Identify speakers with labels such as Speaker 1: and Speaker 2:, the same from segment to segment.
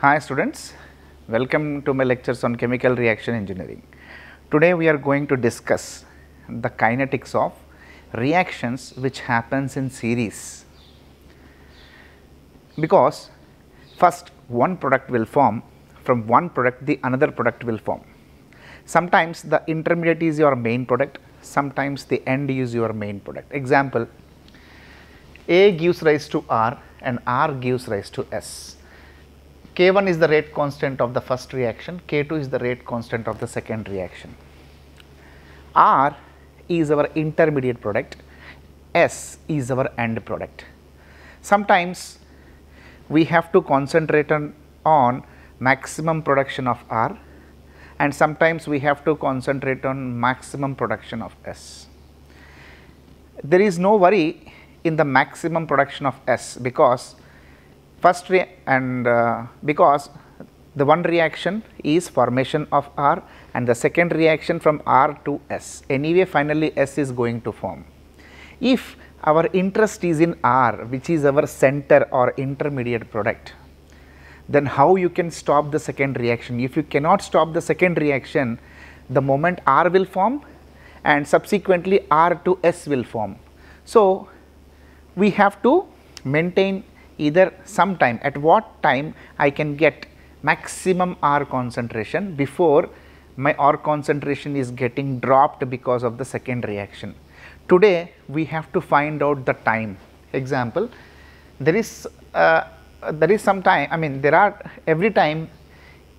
Speaker 1: Hi students, welcome to my lectures on chemical reaction engineering. Today we are going to discuss the kinetics of reactions which happens in series, because first one product will form, from one product the another product will form. Sometimes the intermediate is your main product, sometimes the end is your main product. Example, A gives rise to R and R gives rise to S. K1 is the rate constant of the first reaction, K2 is the rate constant of the second reaction. R is our intermediate product, S is our end product. Sometimes we have to concentrate on maximum production of R, and sometimes we have to concentrate on maximum production of S. There is no worry in the maximum production of S, because because the one reaction is formation of R and the second reaction from R to S. Anyway, finally S is going to form. If our interest is in R, which is our center or intermediate product, then how you can stop the second reaction? If you cannot stop the second reaction, the moment R will form and subsequently R to S will form. So we have to maintain either some time, at what time I can get maximum R concentration before my R concentration is getting dropped because of the second reaction. Today we have to find out the time. Example, there is some time, every time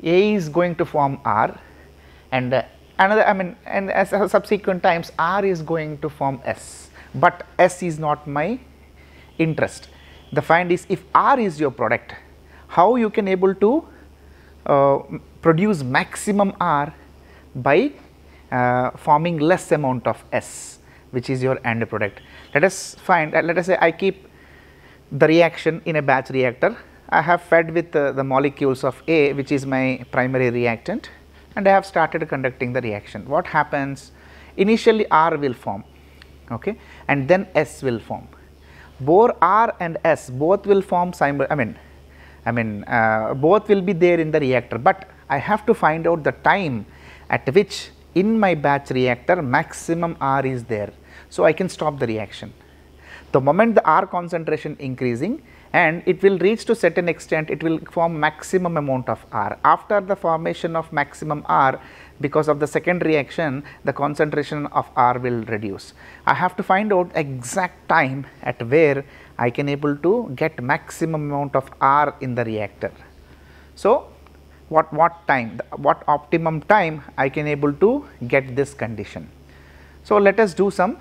Speaker 1: A is going to form R and and as subsequent times R is going to form S, but S is not my interest. The find is, if R is your product, how you can able to produce maximum R by forming less amount of S, which is your end product. Let us find, let us say I keep the reaction in a batch reactor. I have fed with the molecules of A, which is my primary reactant, and I have started conducting the reaction. What happens? Initially R will form, okay, and then S will form. Both R and S both will form both will be there in the reactor, but I have to find out the time at which in my batch reactor maximum R is there, so I can stop the reaction. The moment the R concentration increasing and it will reach to certain extent, it will form maximum amount of R. After the formation of maximum R, because of the second reaction, the concentration of R will reduce. I have to find out exact time at where I can able to get maximum amount of R in the reactor. So what time, what optimum time I can able to get this condition. So let us do some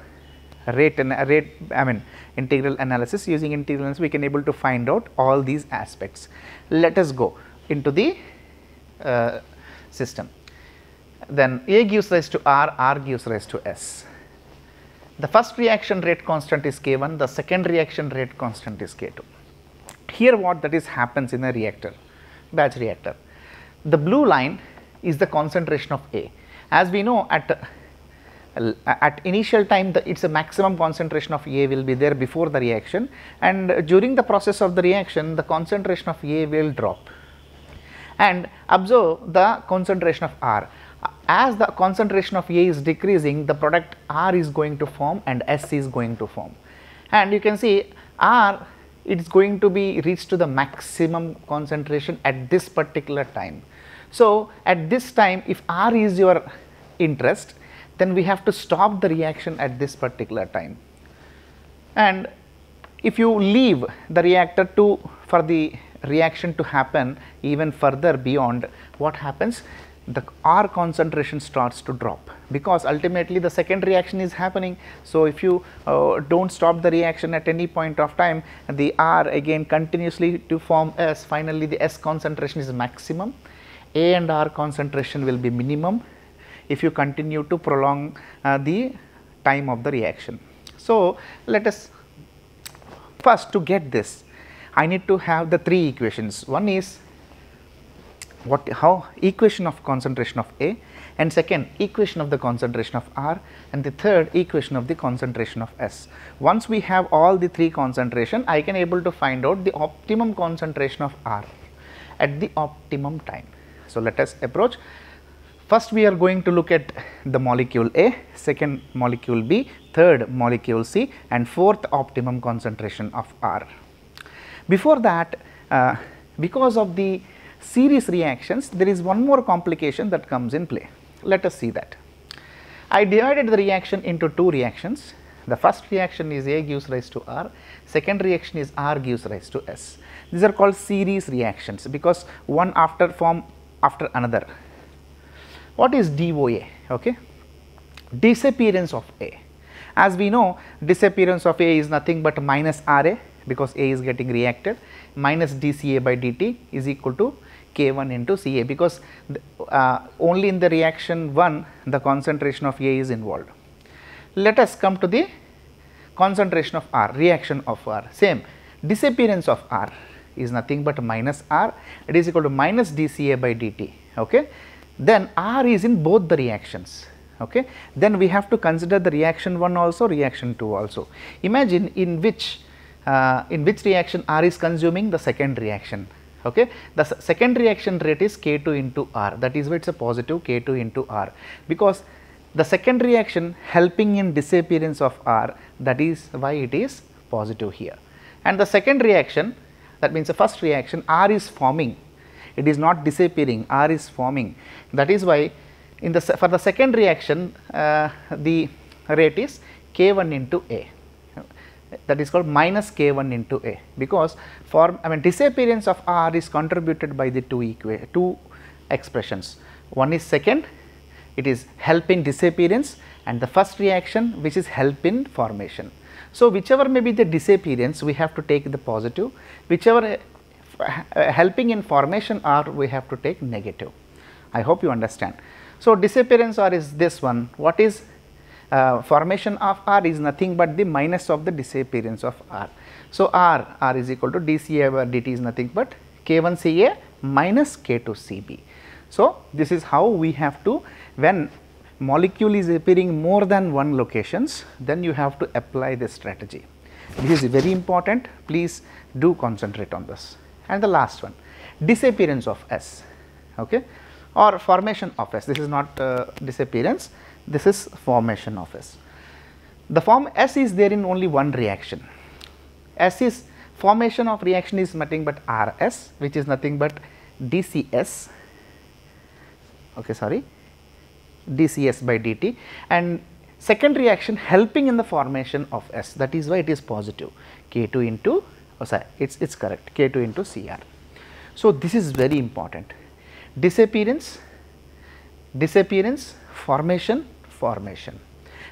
Speaker 1: integral analysis. Using integral analysis we can able to find out all these aspects. Let us go into the system. Then A gives rise to R, R gives rise to S. The first reaction rate constant is K1, the second reaction rate constant is K2. Here what that is happens in a reactor, batch reactor. The blue line is the concentration of A. As we know, at initial time it's a maximum concentration of A will be there before the reaction, and during the process of the reaction the concentration of A will drop. And observe the concentration of R. As the concentration of A is decreasing, the product R is going to form and S is going to form. And you can see R, it is going to be reached to the maximum concentration at this particular time. So at this time, if R is your interest, then we have to stop the reaction at this particular time. And if you leave the reactor for the reaction to happen even further beyond, what happens? The R concentration starts to drop, because ultimately the second reaction is happening. So if you don't stop the reaction at any point of time, the R again continuously to form S, finally the S concentration is maximum, A and R concentration will be minimum if you continue to prolong the time of the reaction. So let us first, to get this, I need to have the three equations. One is equation of concentration of A, and second equation of the concentration of R, and the third equation of the concentration of S. Once we have all the three concentration, I can able to find out the optimum concentration of R. at the optimum time. So, let us approach. First we are going to look at the molecule A, second molecule B, third molecule C, and fourth optimum concentration of R. Before that, because of the series reactions, there is one more complication that comes in play. Let us see that. I divided the reaction into two reactions. The first reaction is A gives rise to R, second reaction is R gives rise to S. These are called series reactions because one form after another. What is DOA? Okay, disappearance of A. As we know, disappearance of A is nothing but minus RA because A is getting reacted, minus dCA by dt is equal to K1 into Ca, because only in the reaction 1 the concentration of A is involved. Let us come to the concentration of R, reaction of R. Same, disappearance of R is nothing but minus R, it is equal to minus dCA by dt. Okay. Then R is in both the reactions. Okay. Then we have to consider the reaction 1 also, reaction 2 also. Imagine in which reaction R is consuming the second reaction. Okay. The second reaction rate is K2 into R, that is why it is a positive K2 into R, because the second reaction helping in disappearance of R, that is why it is positive here. And the second reaction, that means the first reaction, R is forming, it is not disappearing, R is forming, that is why for the second reaction the rate is K1 into A, that is called minus K1 into A, because disappearance of R is contributed by the two expressions. One is second, it is help in disappearance, and the first reaction which is help in formation. So, whichever may be the disappearance, we have to take the positive, whichever helping in formation R, we have to take negative. I hope you understand. So, disappearance R is this one. What is formation of R is nothing but the minus of the disappearance of R. So, R is equal to dCA over dt is nothing but K1Ca minus K2Cb. So, this is how we have to, when molecule is appearing more than one locations, then you have to apply this strategy. This is very important, please do concentrate on this. And the last one, disappearance of S, okay, or formation of S. This is not disappearance, this is formation of S. The form S is there in only one reaction. S is formation of reaction is nothing but RS, which is nothing but DCS, okay, sorry, dCs by dt, and second reaction helping in the formation of S, that is why it is positive K2 into, it's correct, K2 into Cr. So, this is very important, disappearance, formation,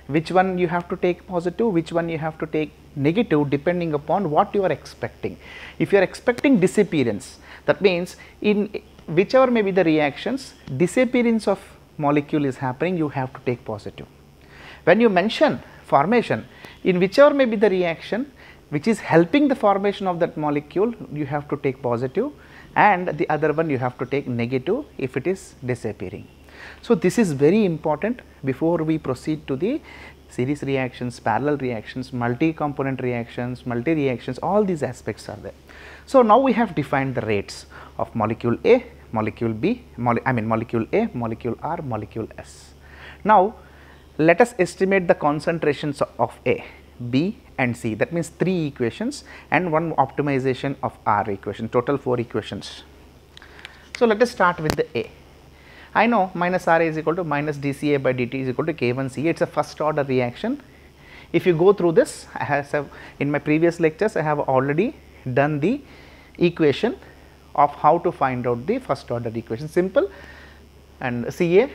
Speaker 1: which one you have to take positive, which one you have to take negative, depending upon what you are expecting. If you are expecting disappearance, that means in whichever may be the reactions, disappearance of molecule is happening, you have to take positive. When you mention formation, in whichever may be the reaction which is helping the formation of that molecule, you have to take positive, and the other one you have to take negative if it is disappearing. So, this is very important before we proceed to the series reactions, parallel reactions, multi-component reactions, multi-reactions, all these aspects are there. So, now we have defined the rates of molecule A, molecule B, molecule A, molecule R, molecule S. Now, let us estimate the concentrations of A, B and C, that means 3 equations and one optimization of R equation, total 4 equations. So, let us start with the A. I know minus RA is equal to minus dCA by dt is equal to K1Ca, it is a first order reaction. If you go through this, I have in my previous lectures I have already done the equation of how to find out the first order equation, simple, and Ca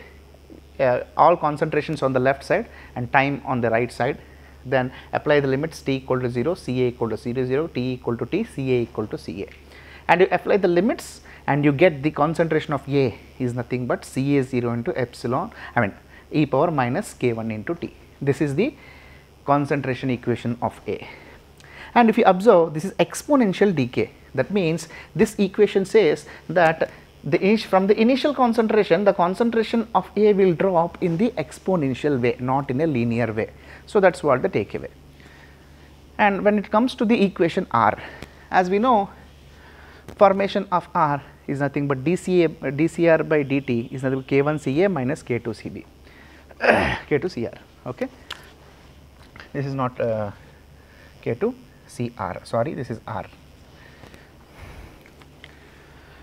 Speaker 1: all concentrations on the left side and time on the right side, then apply the limits t equal to 0, Ca equal to 0, 0, t equal to t, Ca equal to Ca, and you apply the limits and you get the concentration of A is nothing but Ca0 into epsilon, e power minus K1 into t. This is the concentration equation of A. And if you observe, this is exponential decay. That means this equation says that from the initial concentration, the concentration of A will drop in the exponential way, not in a linear way. So, that is what the takeaway. And when it comes to the equation R, as we know, formation of R is nothing but dCr by dt is nothing but K1Ca minus K2Cb, K2Cr. Okay, this is not K2Cr, sorry, this is R.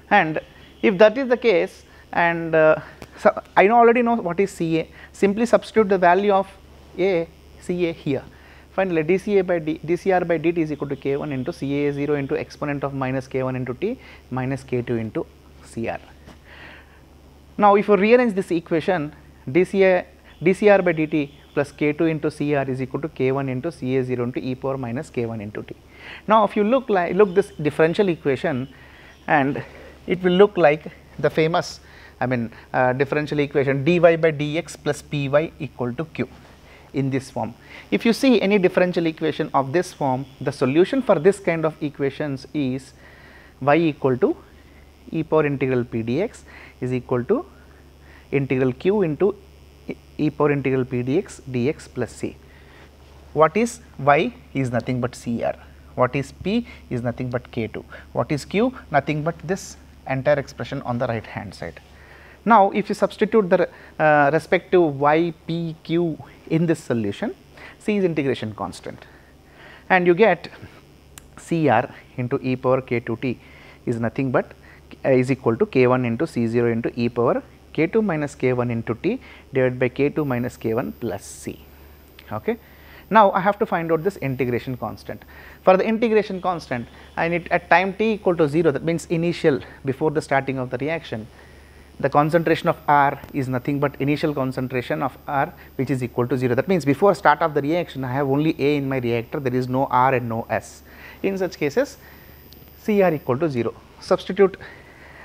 Speaker 1: And if that is the case, and so I already know what is Ca, simply substitute the value of Ca here. Finally, dCr by dt is equal to K1 into Ca0 into exponent of minus K1 into t minus K2 into Cr. Now, if you rearrange this equation, dCr by dt plus K2 into Cr is equal to K1 into Ca0 into e power minus K1 into t. Now, if you look this differential equation, and it will look like the famous differential equation dy by dx plus py equal to q in this form. If you see any differential equation of this form, the solution for this kind of equations is y equal to e power integral p dx is equal to integral q into e power integral p dx plus c. What is y is nothing but Cr, what is p is nothing but K2, what is q nothing but this entire expression on the right hand side. Now, if you substitute the respective y, p, q in this solution, c is integration constant, and you get Cr into e power K2t is nothing but is equal to K1 into C0 into e power K2 minus K1 into t divided by K2 minus K1 plus c. Okay. Now, I have to find out this integration constant. For the integration constant, I need at time t equal to 0, that means initial before the starting of the reaction, the concentration of R is nothing but initial concentration of R which is equal to 0. That means before start of the reaction, I have only A in my reactor, there is no R and no S. In such cases, Cr equal to 0. Substitute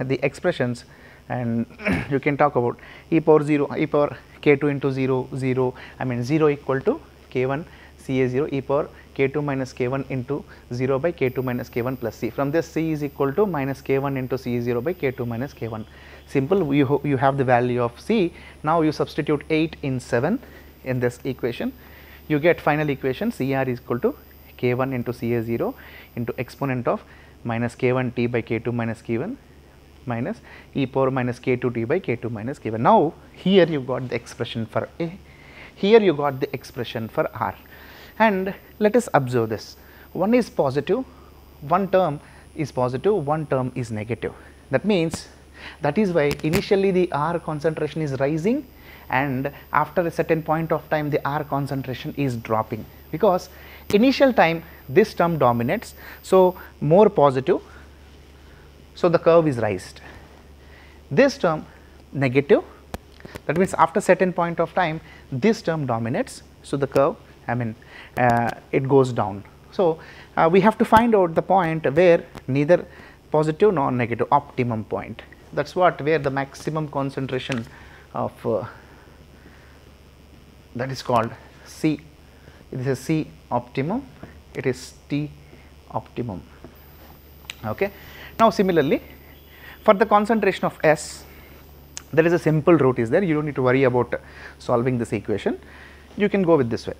Speaker 1: the expressions and you can talk about e power 0, e power K2 into 0, 0, 0 equal to K1 Ca0 e power K2 minus K1 into 0 by K2 minus K1 plus c. From this, c is equal to minus K1 into C0 by K2 minus K1. Simple, you have the value of c. Now, you substitute 8 in 7 in this equation, you get final equation Cr is equal to K1 into Ca0 into exponent of minus K1 t by K2 minus K1 minus e power minus K2 t by K2 minus K1. Now, here you got the expression for A, here you got the expression for R, and let us observe this. One is positive, one term is positive, one term is negative. That means, that is why initially the R concentration is rising, and after a certain point of time the R concentration is dropping, because initial time this term dominates, so more positive, so the curve is raised. This term negative, that means after certain point of time this term dominates, so the curve it goes down. So, we have to find out the point where neither positive nor negative, optimum point. That is what, where the maximum concentration of that is called C, this is C optimum, it is T optimum. Okay. Now, similarly, for the concentration of S, there is a simple route is there, you do not need to worry about solving this equation, you can go with this way.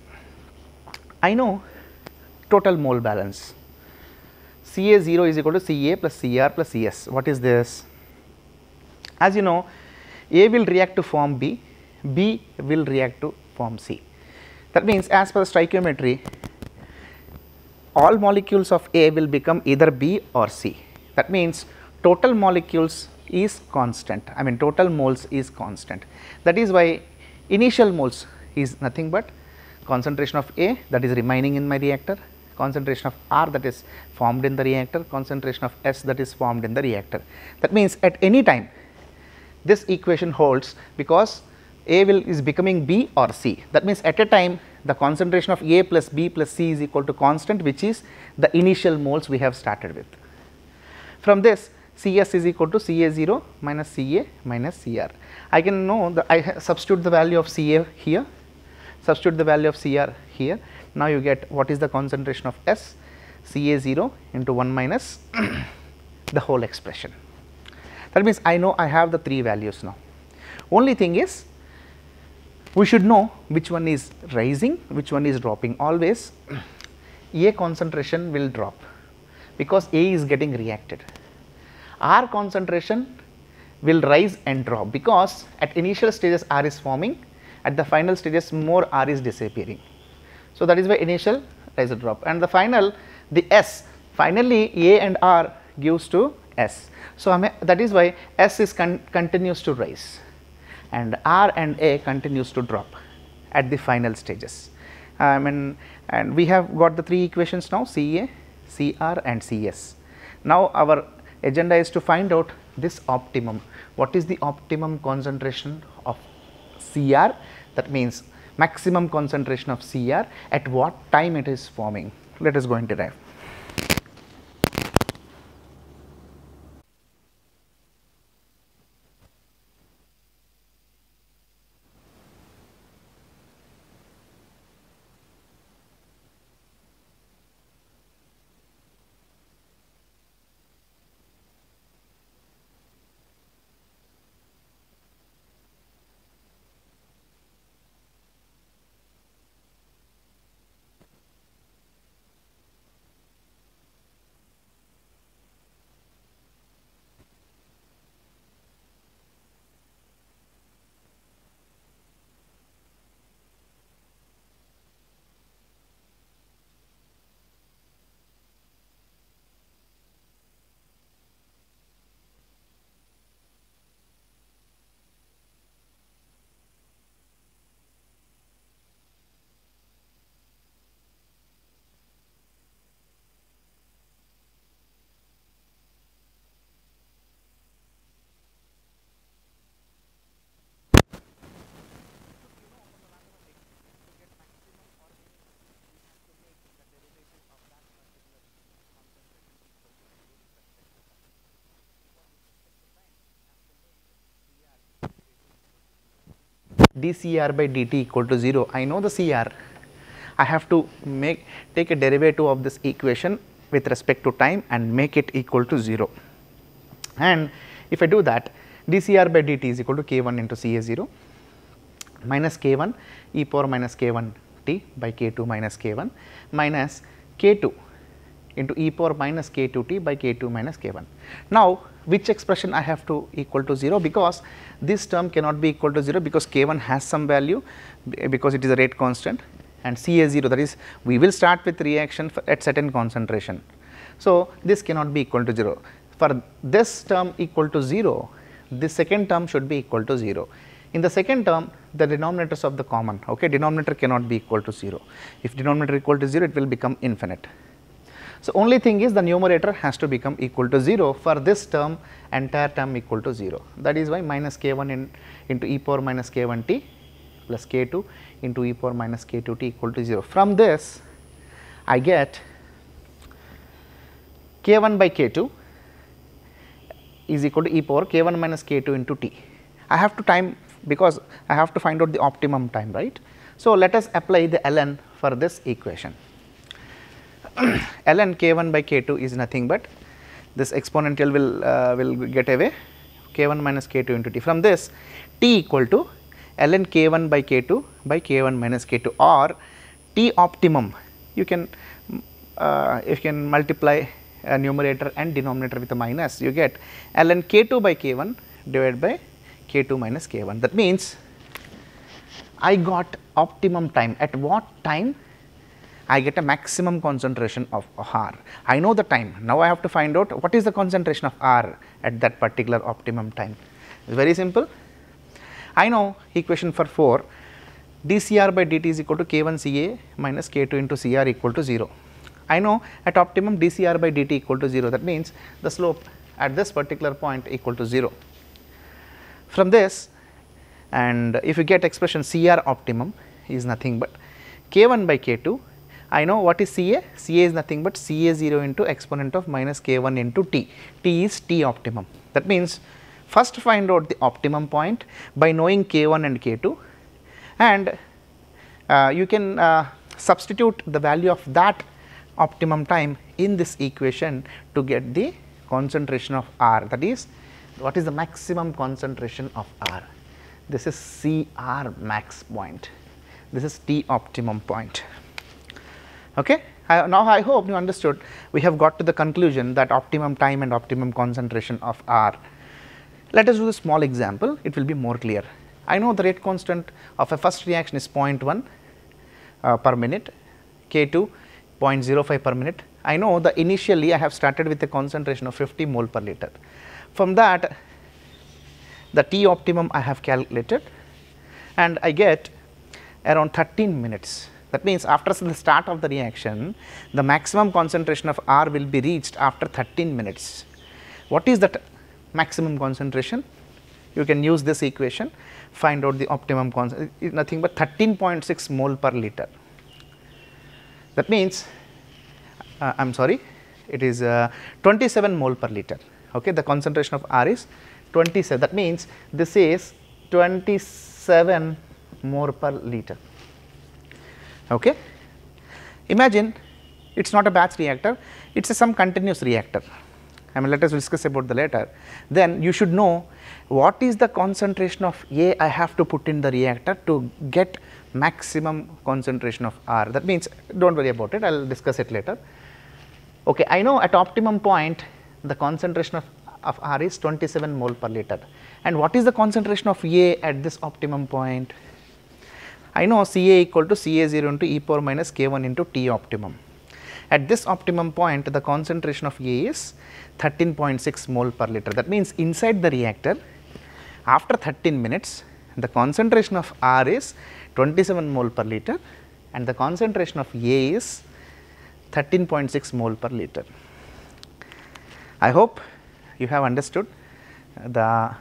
Speaker 1: I know total mole balance, Ca0 is equal to Ca plus Cr plus Cs. What is this? As you know, A will react to form B, B will react to form C. That means, as per stoichiometry, all molecules of A will become either B or C. That means, total molecules is constant, total moles is constant. That is why initial moles is nothing but concentration of A, that is remaining in my reactor, concentration of R, that is formed in the reactor, concentration of S, that is formed in the reactor. That means, at any time this equation holds, because A is becoming B or C. That means, at a time the concentration of A plus B plus C is equal to constant, which is the initial moles we have started with. From this, Cs is equal to Ca0 minus Ca minus Cr. I can know that I substitute the value of Ca here, substitute the value of Cr here. Now, you get what is the concentration of S, Ca0 into 1 minus the whole expression. That means, I know I have the 3 values now. Only thing is, we should know which one is rising, which one is dropping. Always A concentration will drop, because A is getting reacted. R concentration will rise and drop because at initial stages R is forming, at the final stages more R is disappearing. So, that is why initial rise and drop, and the final, the S, finally A and R gives to S. So, that is why S is continues to rise and R and A continues to drop at the final stages. And we have got the three equations now, CA, CR and CS. Now, our agenda is to find out this optimum. What is the optimum concentration of CR? That means maximum concentration of CR at what time it is forming. Let us go and derive. dCr by dt equal to 0. I know the Cr. I have to take a derivative of this equation with respect to time and make it equal to 0. And if I do that, dCr by dt is equal to k1 into Ca0 minus k1 e power minus k1 t by k2 minus k1 minus k2 into e power minus k2 t by k2 minus k1. Now, which expression I have to equal to 0, because this term cannot be equal to 0 because k1 has some value because it is a rate constant, and Ca0, that is we will start with reaction at certain concentration. So, this cannot be equal to 0. For this term equal to 0, this second term should be equal to 0. In the second term, the denominators of the common, okay, denominator cannot be equal to 0. If denominator equal to 0, it will become infinite. So, only thing is the numerator has to become equal to 0 for this term, entire term equal to 0. That is why minus k1 into e power minus k1 t plus k2 into e power minus k2 t equal to 0. From this, I get k1 by k2 is equal to e power k1 minus k2 into t. I have to time because I have to find out the optimum time, right. So, let us apply the ln for this equation. Ln k1 by k2 is nothing but this exponential will get away, k1 minus k2 into t. From this, t equal to ln k1 by k2 by k1 minus k2, or t optimum. You can multiply numerator and denominator with a minus, you get ln k2 by k1 divided by k2 minus k1. That means I got optimum time. At what time I get a maximum concentration of R? I know the time. Now I have to find out what is the concentration of R at that particular optimum time. It's very simple. I know equation for 4, dCr by dt is equal to k1 Ca minus k2 into Cr equal to 0. I know at optimum dCr by dt equal to 0. That means the slope at this particular point equal to 0. From this, and if you get expression Cr optimum is nothing but k1 by k2. I know what is Ca. Ca is nothing but Ca0 into exponent of minus k1 into t. T is T optimum. That means first find out the optimum point by knowing k1 and k2, and you can substitute the value of that optimum time in this equation to get the concentration of R. That is, what is the maximum concentration of R? This is Cr max point. This is T optimum point. Okay. Now I hope you understood, we have got to the conclusion that optimum time and optimum concentration of R. Let us do a small example, it will be more clear. I know the rate constant of a first reaction is 0.1 per minute, K2 0.05 per minute. I know that initially I have started with a concentration of 50 mole per liter. From that, the T optimum I have calculated, and I get around 13 minutes. That means after the start of the reaction, the maximum concentration of R will be reached after 13 minutes. What is that maximum concentration? You can use this equation, find out the optimum concentration, is nothing but 13.6 mole per liter. That means, I am sorry, it is 27 mole per liter. Okay, the concentration of R is 27. That means this is 27 mole per liter. Okay. Imagine it is not a batch reactor, it is some continuous reactor. I mean, let us discuss about the later. Then you should know what is the concentration of A I have to put in the reactor to get maximum concentration of R. That means, do not worry about it, I will discuss it later. Okay, I know at optimum point the concentration of R is 27 mole per liter. And what is the concentration of A at this optimum point? I know Ca equal to Ca0 into e power minus k1 into T optimum. At this optimum point, the concentration of A is 13.6 mole per liter. That means, inside the reactor, after 13 minutes, the concentration of R is 27 mole per liter and the concentration of A is 13.6 mole per liter. I hope you have understood the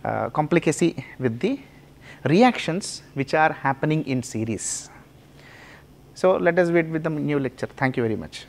Speaker 1: complicacy with the reactions which are happening in series. So, let us wait with the new lecture. Thank you very much.